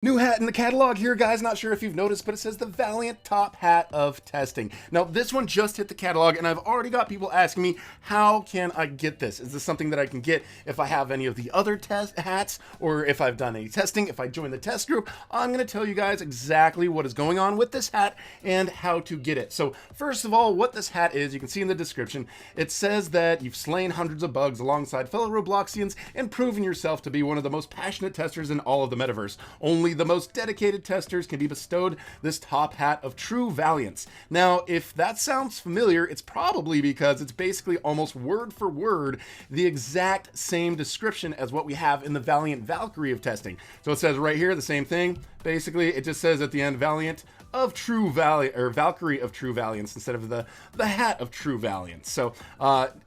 New hat in the catalog here, guys. Not sure if you've noticed, but it says the Valiant Top Hat of Testing. Now, this one just hit the catalog, and I've already got people asking me, how can I get this? Is this something that I can get if I have any of the other test hats, or if I've done any testing, if I join the test group? I'm going to tell you guys exactly what is going on with this hat and how to get it. So, first of all, what this hat is, you can see in the description, it says that you've slain hundreds of bugs alongside fellow Robloxians and proven yourself to be one of the most passionate testers in all of the metaverse. Only the most dedicated testers can be bestowed this top hat of true valiance. Now, if that sounds familiar, it's probably because it's basically almost word for word the exact same description as what we have in the Valiant Valkyrie of testing. So it says right here the same thing. Basically, it just says at the end, Valiant of True Valiant, or Valkyrie of True Valiance, instead of the hat of True Valiance. So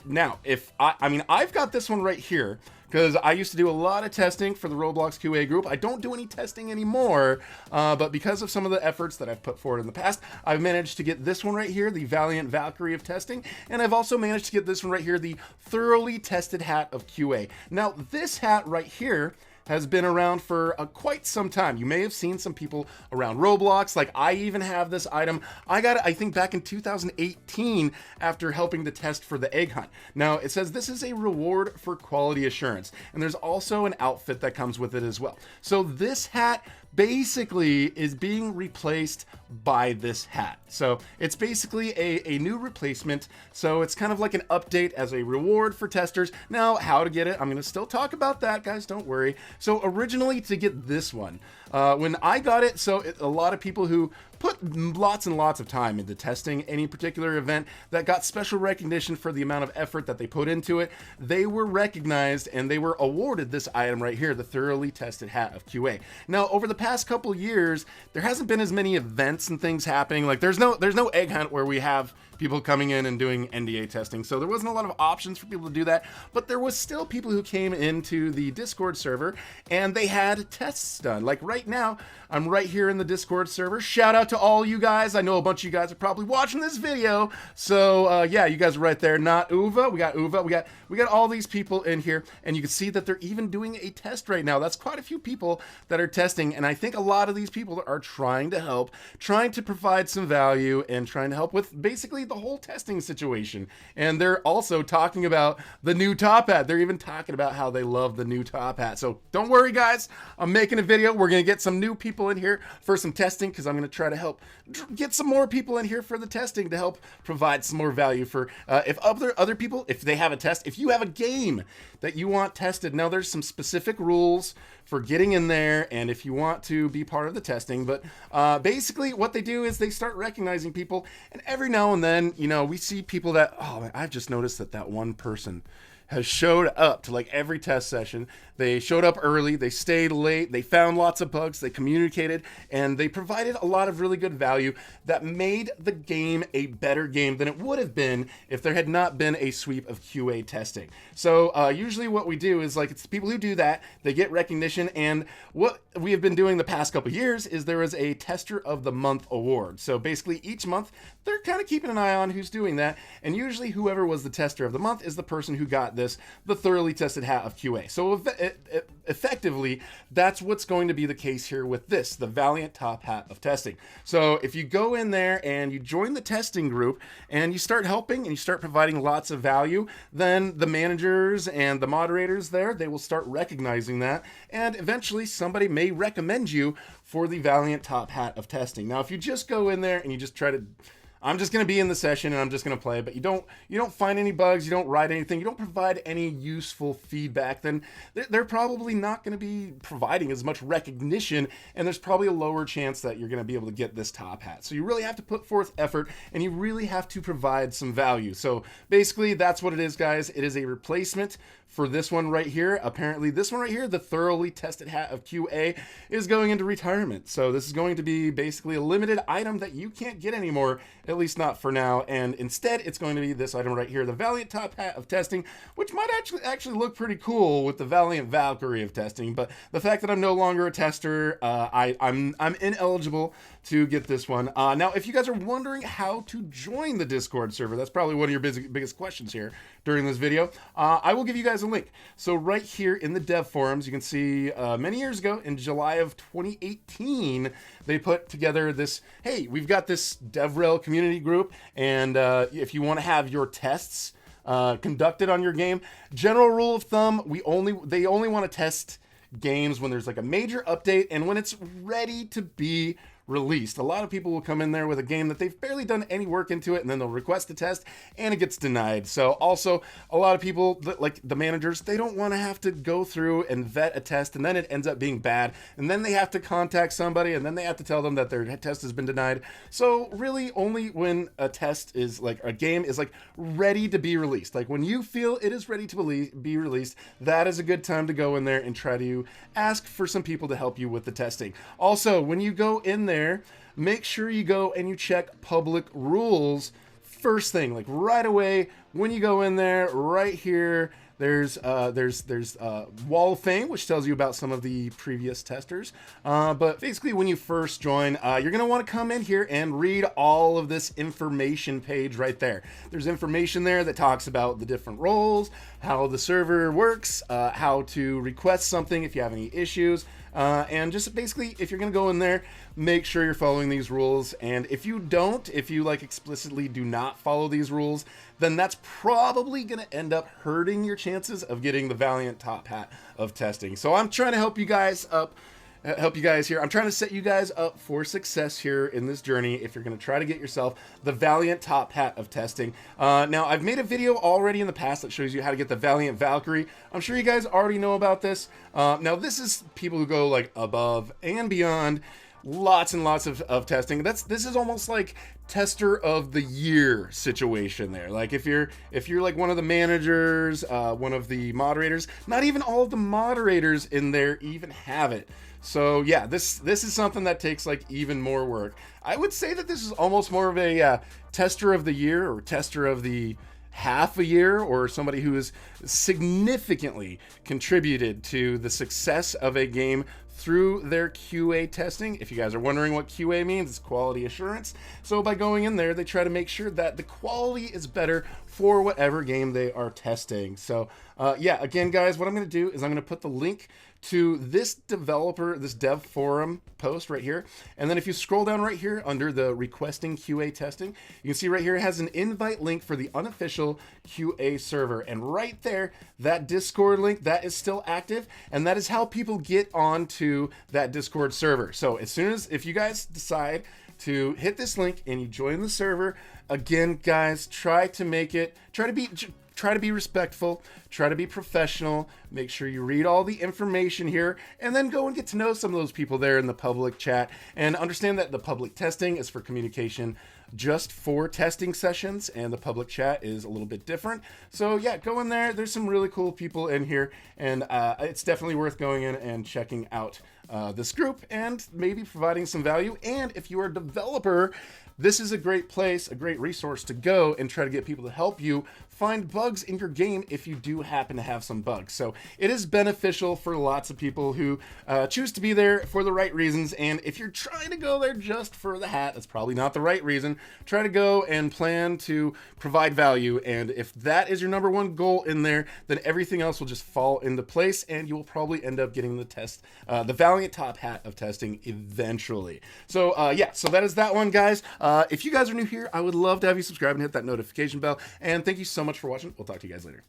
now, if I've got this one right here, because I used to do a lot of testing for the Roblox QA group. I don't do any testing anymore, but because of some of the efforts that I've put forward in the past, I've managed to get this one right here, the Valiant Valkyrie of testing, and I've also managed to get this one right here, the Thoroughly Tested Hat of QA. Now, this hat right here has been around for quite some time. You may have seen some people around Roblox. Like, I even have this item. I got it, I think, back in 2018 after helping the test for the egg hunt. Now, it says this is a reward for quality assurance, and there's also an outfit that comes with it as well. So this hat basically is being replaced by this hat. So it's basically a new replacement. So it's kind of like an update as a reward for testers. Now, how to get it, I'm going to still talk about that, guys, don't worry. So originally, to get this one, when I got it, a lot of people who put lots and lots of time into testing any particular event that got special recognition for the amount of effort that they put into it, they were recognized and they were awarded this item right here, the Thoroughly Tested Hat of QA. Now, over the past couple years, there hasn't been as many events and things happening. Like, there's no egg hunt where we have people coming in and doing NDA testing. So there wasn't a lot of options for people to do that, but there was still people who came into the Discord server and they had tests done. Like right now, I'm right here in the Discord server. Shout out to all you guys. I know a bunch of you guys are probably watching this video. So yeah, you guys are right there. Not Uva. We got Uva. We got all these people in here, and you can see that they're even doing a test right now. That's quite a few people that are testing, and I think a lot of these people are trying to help, trying to provide some value, and trying to help with basically the whole testing situation. And they're also talking about the new top hat. They're even talking about how they love the new top hat. So don't worry, guys. I'm making a video. We're going to get some new people in here for some testing, because I'm going to try to help get some more people in here for the testing to help provide some more value for if other people, if they have a test, if you have a game that you want tested. Now, there's some specific rules for getting in there and if you want to be part of the testing, but basically what they do is they start recognizing people, and every now and then, you know, we see people that, oh man, I've just noticed that one person has showed up to like every test session. They showed up early, they stayed late, they found lots of bugs, they communicated, and they provided a lot of really good value that made the game a better game than it would have been if there had not been a sweep of QA testing. So usually what we do is, like, it's the people who do that, they get recognition, and what we have been doing the past couple years is there is a Tester of the Month award. So basically each month, they're kind of keeping an eye on who's doing that, and usually whoever was the Tester of the Month is the person who got this, the Thoroughly Tested Hat of QA. So effectively, that's what's going to be the case here with this, the Valiant Top Hat of Testing. So if you go in there and you join the testing group and you start helping and you start providing lots of value, then the managers and the moderators there, they will start recognizing that, and eventually somebody may recommend you for the Valiant Top Hat of Testing. Now, if you just go in there and you just try to, I'm just going to be in the session and I'm just going to play, but you don't find any bugs, you don't write anything, you don't provide any useful feedback, then they're probably not going to be providing as much recognition, and there's probably a lower chance that you're going to be able to get this top hat. So you really have to put forth effort, and you really have to provide some value. So basically, that's what it is, guys. It is a replacement for this one right here. Apparently, this one right here, the Thoroughly Tested Hat of QA, is going into retirement. So this is going to be basically a limited item that you can't get anymore, at least not for now. And instead, it's going to be this item right here, the Valiant Top Hat of Testing, which might actually look pretty cool with the Valiant Valkyrie of Testing. But the fact that I'm no longer a tester, I'm ineligible to get this one. Now, if you guys are wondering how to join the Discord server, that's probably one of your biggest questions here during this video. I will give you guys guys a link. So right here in the dev forums, you can see many years ago in July of 2018, they put together this, hey, we've got this DevRel community group, and if you want to have your tests conducted on your game, general rule of thumb, they only want to test games when there's like a major update and when it's ready to be released. A lot of people will come in there with a game that they've barely done any work into it, and then they'll request a test and it gets denied. So also a lot of people, like the managers, they don't want to have to go through and vet a test and then it ends up being bad, and then they have to contact somebody and then they have to tell them that their test has been denied. So really only when a test is like, a game is like ready to be released, like when you feel it is ready to be released, that is a good time to go in there and try to ask for some people to help you with the testing. Also, when you go in there, make sure you go and you check public rules first thing, like right away when you go in there. Right here, there's Wall of Fame, which tells you about some of the previous testers. But basically, when you first join, you're going to want to come in here and read all of this information page right there. There's information there that talks about the different roles, how the server works, how to request something if you have any issues. And just basically, if you're going to go in there, make sure you're following these rules. And if you don't, if you like explicitly do not follow these rules, then that's probably going to end up hurting your chances of getting the Valiant top hat of testing. So I'm trying to help you guys here. I'm trying to set you guys up for success here in this journey if you're going to try to get yourself the Valiant top hat of testing. Now, I've made a video already in the past that shows you how to get the Valiant Valkyrie. I'm sure you guys already know about this. Now, this is people who go like above and beyond. Lots and lots of testing. This is almost like tester of the year situation there. Like if you're like one of the managers, one of the moderators, not even all of the moderators in there even have it. So yeah, this is something that takes like even more work. I would say that this is almost more of a tester of the year or tester of the half a year, or somebody who has significantly contributed to the success of a game through their QA testing. If you guys are wondering what QA means, it's quality assurance. So by going in there, they try to make sure that the quality is better for whatever game they are testing. So yeah, again, guys, what I'm going to do is I'm going to put the link to this dev forum post right here. And then if you scroll down right here under the requesting QA testing, you can see right here it has an invite link for the unofficial QA server. And right there, that Discord link, that is still active. And that is how people get onto that Discord server. So as soon as, if you guys decide to hit this link and you join the server, again, guys, try to be respectful, try to be professional, make sure you read all the information here, and then go and get to know some of those people there in the public chat, and understand that the public testing is for communication just for testing sessions, and the public chat is a little bit different. So yeah, go in there. There's some really cool people in here, and it's definitely worth going in and checking out this group and maybe providing some value. And if you are a developer, this is a great place, a great resource to go and try to get people to help you find bugs in your game if you do happen to have some bugs. So it is beneficial for lots of people who choose to be there for the right reasons. And if you're trying to go there just for the hat, that's probably not the right reason. Try to go and plan to provide value. And if that is your number one goal in there, then everything else will just fall into place, and you will probably end up getting the Valiant top hat of testing eventually. So yeah, so that is that one, guys. If you guys are new here, I would love to have you subscribe and hit that notification bell. And thank you so much for watching. We'll talk to you guys later.